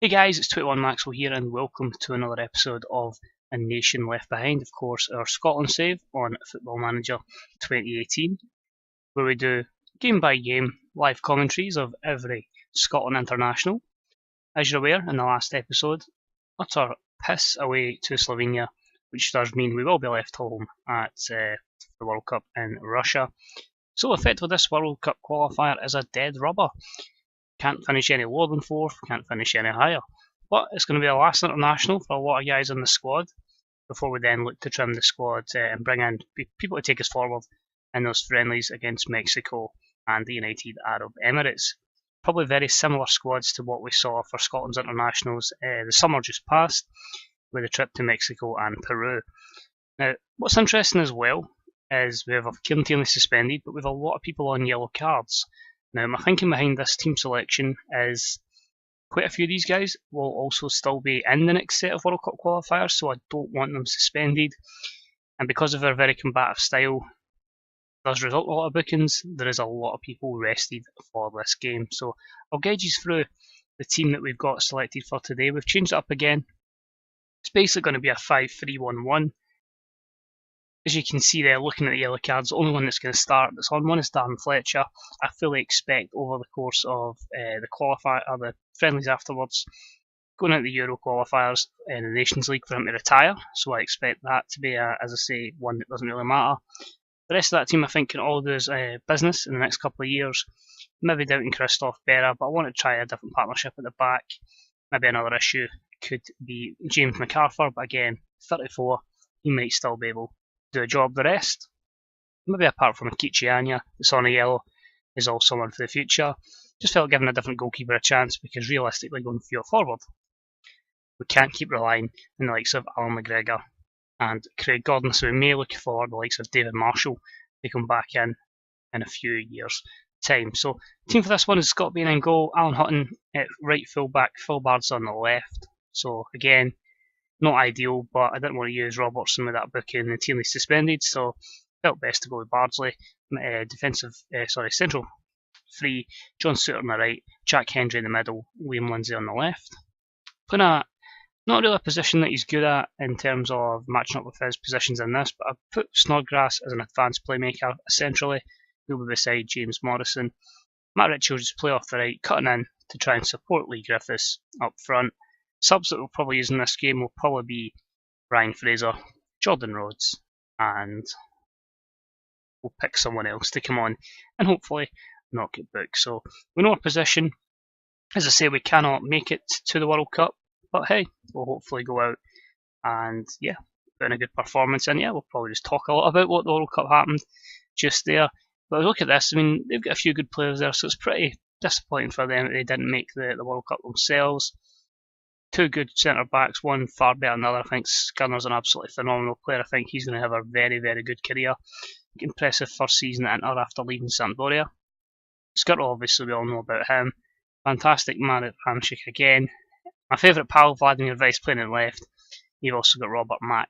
Hey guys, it's 21 Maxwell here and welcome to another episode of A Nation Left Behind, of course our Scotland save on Football Manager 2018, where we do game by game live commentaries of every Scotland international. As you're aware, in the last episode, utter piss away to Slovenia, which does mean we will be left home at the World Cup in Russia. So effectively this World Cup qualifier is a dead rubber. Can't finish any lower than fourth, can't finish any higher. But it's going to be the last international for a lot of guys in the squad before we then look to trim the squad and bring in people to take us forward in those friendlies against Mexico and the United Arab Emirates. Probably very similar squads to what we saw for Scotland's internationals the summer just past with a trip to Mexico and Peru. Now, what's interesting as well is we have Kieran Tierney suspended, but we have a lot of people on yellow cards. Now, my thinking behind this team selection is quite a few of these guys will also still be in the next set of World Cup qualifiers, so I don't want them suspended. And because of their very combative style, does result in a lot of bookings. There is a lot of people rested for this game. So I'll guide you through the team that we've got selected for today. We've changed it up again. It's basically going to be a 5-3-1-1. As you can see there, looking at the yellow cards, the only one that's going to start that's on one is Darren Fletcher. I fully expect over the course of the qualifier or the friendlies afterwards, going out the Euro qualifiers in the Nations League for him to retire. So I expect that to be, as I say, one that doesn't really matter. The rest of that team I think can all do business in the next couple of years. Maybe doubting Christoph Berra, but I want to try a different partnership at the back. Maybe another issue could be James McArthur, but again, 34, he might still be able do a job. The rest, maybe apart from Akichi Anya, that's on a yellow, is all someone for the future. Just felt giving a different goalkeeper a chance because realistically going forward, we can't keep relying on the likes of Alan McGregor and Craig Gordon, so we may look for the likes of David Marshall to come back in a few years' time. So the team for this one is Scott Bain in goal, Alan Hutton at right full back, Phil Bard's on the left. So again, not ideal, but I didn't want to use Robertson with that booking and Tierney suspended, so felt best to go with Bardsley. Central three, John Suter on the right, Jack Hendry in the middle, Liam Lindsay on the left. Playing not really a position that he's good at in terms of matching up with his positions in this, but I've put Snodgrass as an advanced playmaker essentially, who will be beside James Morrison. Matt Ritchie will just play off the right, cutting in to try and support Lee Griffiths up front. Subs that we'll probably use in this game will probably be Ryan Fraser, Jordan Rhodes, and we'll pick someone else to come on and hopefully not get booked. So we know our position. As I say, we cannot make it to the World Cup, but hey, we'll hopefully go out and put in a good performance. And we'll probably just talk a lot about what the World Cup happened just there. But look at this, I mean, they've got a few good players there, so it's pretty disappointing for them that they didn't make the World Cup themselves. Two good centre backs, one far better than the other. I think Skinner's an absolutely phenomenal player. I think he's going to have a very, very good career. Impressive first season at Inter after leaving Sampdoria. Skirtle, obviously, we all know about him. Fantastic man at Hamshik again. My favourite pal, Vladimir Weiss, playing in left. You've also got Robert Mack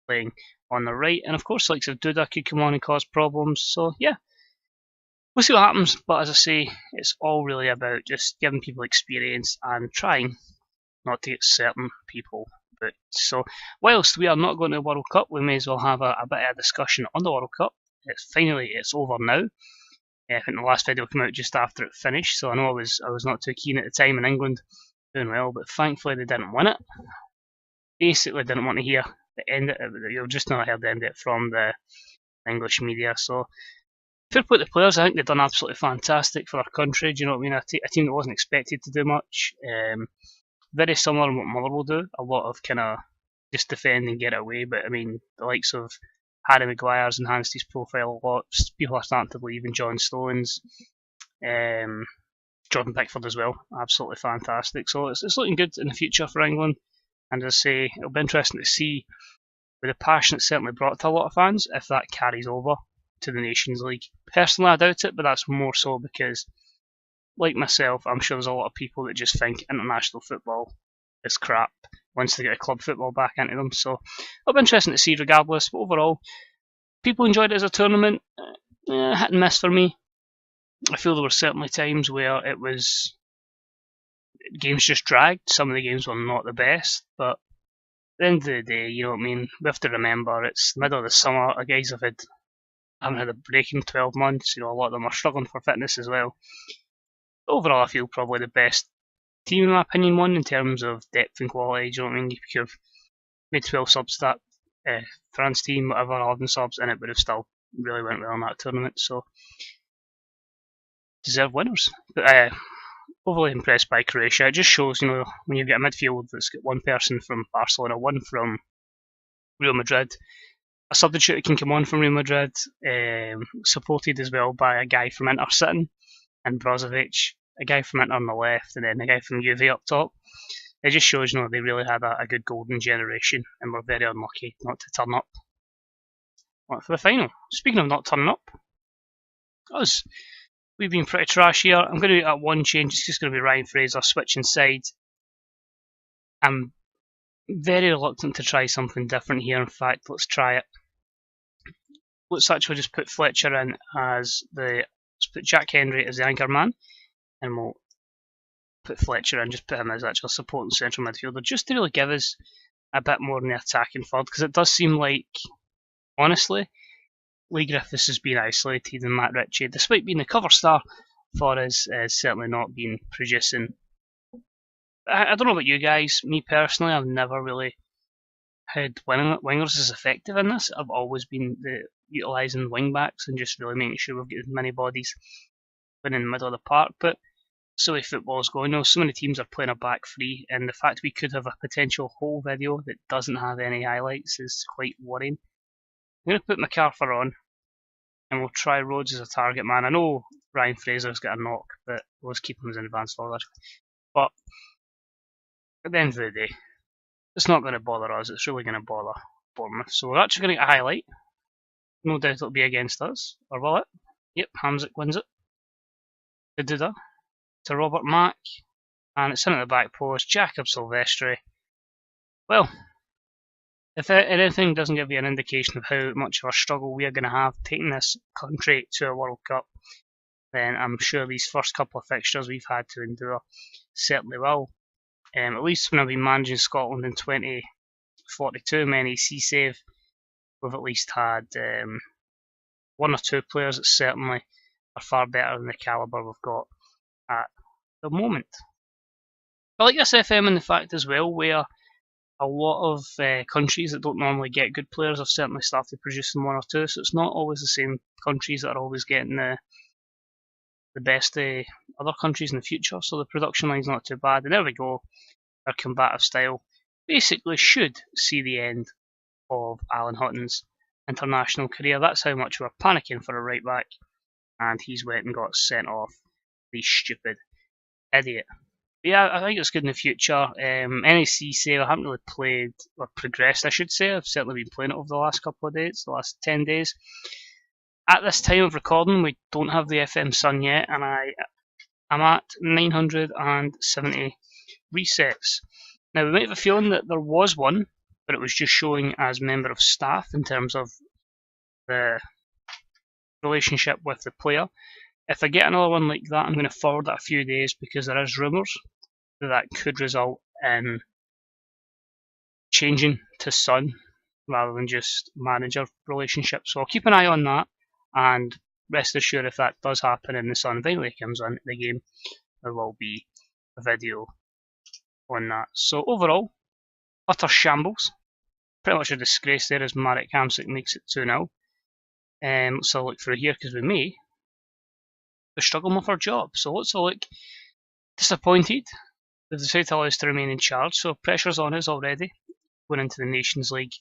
playing on the right. And of course, likes of Duda could come on and cause problems. So, we'll see what happens. But as I say, it's all really about just giving people experience and trying not to get certain people booked. So whilst we are not going to the World Cup, we may as well have a bit of a discussion on the World Cup. It's over now. I think the last video came out just after it finished, so I know I was not too keen at the time in England doing well, but thankfully they didn't win it. Basically didn't want to hear the end of it. You've just not heard the end of it from the English media. So fair play to the players. I think they've done absolutely fantastic for their country. Do you know what I mean? A team that wasn't expected to do much. Very similar to what Motherwell do. A lot of kind of just defend and get away. But I mean, the likes of Harry Maguire's enhanced his profile a lot. People are starting to believe in John Stones. Jordan Pickford as well. Absolutely fantastic. So it's looking good in the future for England. And as I say, it'll be interesting to see with the passion it's certainly brought to a lot of fans if that carries over to the Nations League. Personally, I doubt it, but that's more so because, like myself, I'm sure there's a lot of people that just think international football is crap once they get a club football back into them. So it'll be interesting to see regardless. But overall, people enjoyed it as a tournament. Hit and miss for me. I feel there were certainly times where it was games just dragged. Some of the games were not the best, but at the end of the day, you know what I mean. We have to remember it's the middle of the summer. The guys haven't had a break in 12 months. You know, a lot of them are struggling for fitness as well. Overall, I feel probably the best team, in my opinion, won in terms of depth and quality. Do you know what I mean? You could have made 12 subs to that France team, whatever, 11 subs, and it would have still really went well in that tournament. So, deserved winners. But overly impressed by Croatia. It just shows, you know, when you've got a midfield that's got one person from Barcelona, one from Real Madrid, a substitute that can come on from Real Madrid, supported as well by a guy from Inter sitting, and Brozovic, a guy from Inter on the left, and then a guy from Juve up top. It just shows, you know, they really had a good golden generation, and were very unlucky not to turn up for the final. Speaking of not turning up, us. We've been pretty trash here. I'm going to do one change. It's just going to be Ryan Fraser switching sides. I'm very reluctant to try something different here. In fact, let's try it. Let's actually just put Fletcher in as let's put Jack Hendry as the anchor man, and we'll put Fletcher in, just put him as actual supporting central midfielder, just to really give us a bit more in the attacking third, because it does seem like, honestly, Lee Griffiths has been isolated, and Matt Ritchie, despite being the cover star for us, has certainly not been producing. I don't know about you guys. Me personally, I've never really had wingers as effective in this. I've always been utilising wing backs and just really making sure we've got as many bodies in the middle of the park. But so the football's going now, so many teams are playing a back three, and the fact we could have a potential whole video that doesn't have any highlights is quite worrying. I'm going to put MacArthur on, and we'll try Rhodes as a target man. I know Ryan Fraser's got a knock, but we'll just keep him as an advanced forward. But at the end of the day, it's not going to bother us, it's really going to bother Bournemouth. So we're actually going to get a highlight. No doubt it'll be against us, or will it? Yep, Hamzik wins it. Duda to Robert Mack, and it's in at the back post, Jacob Silvestri. Well, if anything doesn't give you an indication of how much of a struggle we are going to have taking this country to a World Cup, then I'm sure these first couple of fixtures we've had to endure certainly will. At least when I've been managing Scotland in 2042, my NEC save, we've at least had one or two players that certainly are far better than the calibre we've got at the moment. I like this FM in the fact as well, where a lot of countries that don't normally get good players have certainly started producing one or two, so it's not always the same countries that are always getting the best other countries in the future, so the production line's not too bad. And there we go, our combative style basically should see the end of Alan Hutton's international career. That's how much we're panicking for a right back, and he's went and got sent off, the stupid idiot. But yeah, I think it's good in the future. NEC save, I haven't really played, or progressed I should say. I've certainly been playing it over the last couple of days, the last 10 days. At this time of recording, we don't have the FM Sun yet, and I'm at 970 resets. Now, we might have a feeling that there was one, but it was just showing as member of staff in terms of the relationship with the player. If I get another one like that, I'm going to forward it a few days, because there is rumours that could result in changing to Sun rather than just manager relationship. So I'll keep an eye on that, and rest assured if that does happen and the Sun finally comes on the game, there will be a video on that. So overall, utter shambles. Pretty much a disgrace there as Marek Hamsik makes it 2-0. Let's have a look through here, because we may be struggling with our job. So let's have a look. Disappointed. They've decided to allow us to remain in charge, so pressure's on us already going into the Nations League.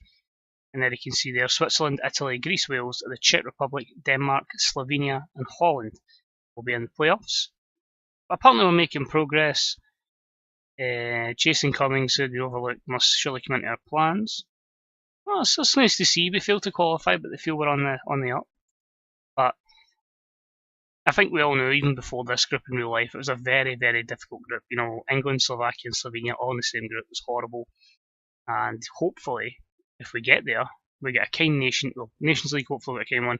And there you can see there, Switzerland, Italy, Greece, Wales, the Czech Republic, Denmark, Slovenia and Holland will be in the playoffs. But apparently we're making progress. Jason Cummings, who we overlooked, must surely come into our plans. Well, it's nice to see. We failed to qualify, but they feel we're on the up. But I think we all knew, even before this group in real life, it was a very, very difficult group. You know, England, Slovakia and Slovenia all in the same group. It was horrible. And hopefully, if we get there, we get a kind nation. Well, Nations League, hopefully we get a kind one.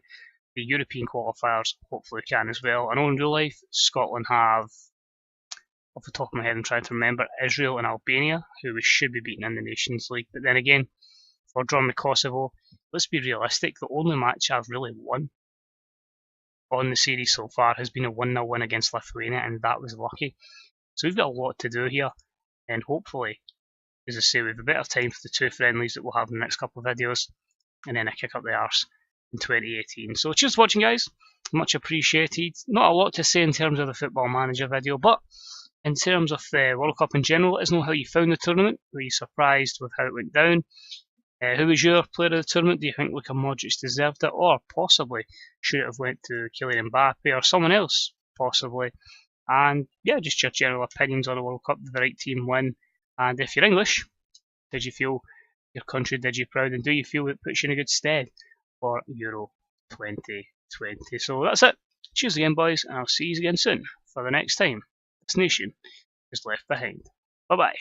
The European qualifiers, hopefully we can as well. I know in real life, Scotland have off the top of my head, I'm trying to remember Israel and Albania, who we should be beating in the Nations League. But then again, for drawing with Kosovo, let's be realistic. The only match I've really won on the series so far has been a 1-0 win against Lithuania, and that was lucky. So we've got a lot to do here, and hopefully, as I say, we have a bit of time for the 2 friendlies that we'll have in the next couple of videos, and then a kick up the arse in 2018. So cheers for watching, guys. Much appreciated. Not a lot to say in terms of the Football Manager video, but in terms of the World Cup in general, let us know how you found the tournament. Were you surprised with how it went down? Who was your player of the tournament? Do you think Luka Modric deserved it, or possibly should it have went to Kylian Mbappe or someone else, possibly? And yeah, just your general opinions on the World Cup. Did the right team win? And if you're English, did you feel your country did you proud, and do you feel it puts you in a good stead for Euro 2020? So that's it. Cheers again, boys, and I'll see you again soon for the next time this nation is left behind. Bye bye.